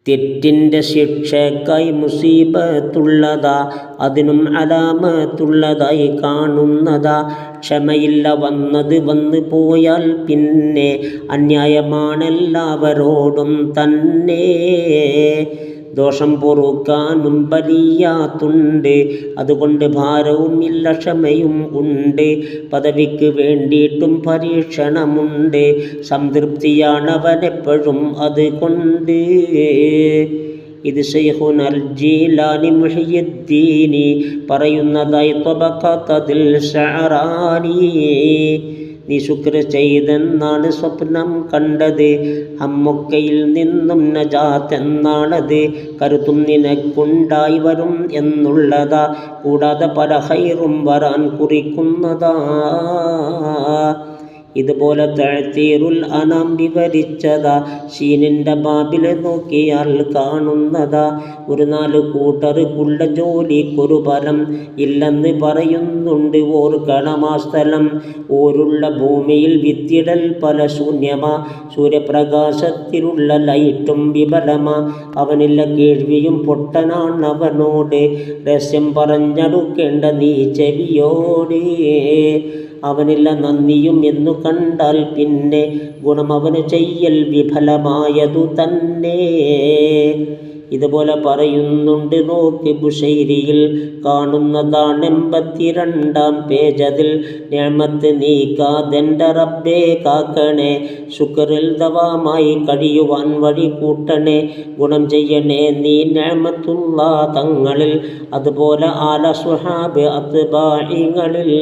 തെറ്റിൻ്റെ ശിക്ഷയ്ക്കായി മുസീബത്തുള്ളതാ, അതിനും അലാമത്തുള്ളതായി കാണുന്നതാ. ക്ഷമയില്ല വന്നത് വന്നു പോയാൽ പിന്നെ അന്യായമാണെല്ലാവരോടും തന്നെ. ദോഷം പൊറുക്കാനും ബലിയാത്തുണ്ട്, അതുകൊണ്ട് ഭാരവും ഇല്ല ക്ഷമയും ഉണ്ട്. പദവിക്ക് വേണ്ടിയിട്ടും പരീക്ഷണമുണ്ട്, സംതൃപ്തിയാണവനെപ്പോഴും അതുകൊണ്ട്. ഇത് ശൈഖുനൽ ജീലാനി മുഹ്യിദ്ദീനി പറയുന്നതായി ത്വബഖാത്തുൽ ശഅറാനി. നീ ശുക്ർ ചെയ്തെന്നാണ് സ്വപ്നം കണ്ടത്, ഹമ്മൊക്കയിൽ നിന്നും നജാത്തെന്നാണത്. കരുത്തും നിനക്കുണ്ടായി വരും എന്നുള്ളതാ, കൂടാതെ പല ഖൈറും വരാൻ കുറിക്കുന്നതാ. ഇതുപോലെ തഅ്തീറുൽ അനാം വിവരിച്ചതാ, ഷീനിൻ്റെ ബാബിൽ നോക്കിയാൽ കാണുന്നതാ. ഒരു 4 കൂട്ടർക്കുള്ള ജോലിക്കൊരു ഫലം ഇല്ലെന്ന് പറയുന്നുണ്ട്, ഓർക്കണമാ സ്ഥലം. ഓരുള്ള ഭൂമിയിൽ വിത്തിടൽ പല ശൂന്യമാ, സൂര്യപ്രകാശത്തിലുള്ള ലൈറ്റും വിഫലമാ. അവനില്ല കേൾവിയും പൊട്ടനാണവനോട്, രഹസ്യം പറഞ്ഞടുക്കേണ്ട നീ ചെവിയോട്. അവനില്ല നന്ദിയും എന്നു കണ്ടാൽ പിന്നെ ഗുണം അവന് ചെയ്യൽ വിഫലമായതു തന്നെ. ഇതുപോലെ പറയുന്നുണ്ട്, നോക്ക് ബുഷൈരിയിൽ കാണുന്നതാണ് 82-ാം പേജതിൽ. നിഅമത്ത് നീക്കാതെൻ്റെ റബ്ബേ കാക്കണേ, ശുക്റിൽ ദവാമായി കഴിയുവാൻ വഴി കൂട്ടണേ. ഗുണം ചെയ്യണേ നീ നിഅമത്തുല്ലാ തങ്ങളിൽ, അതുപോലെ ആല സുഹാബ് അത്ബാഇകളിൽ.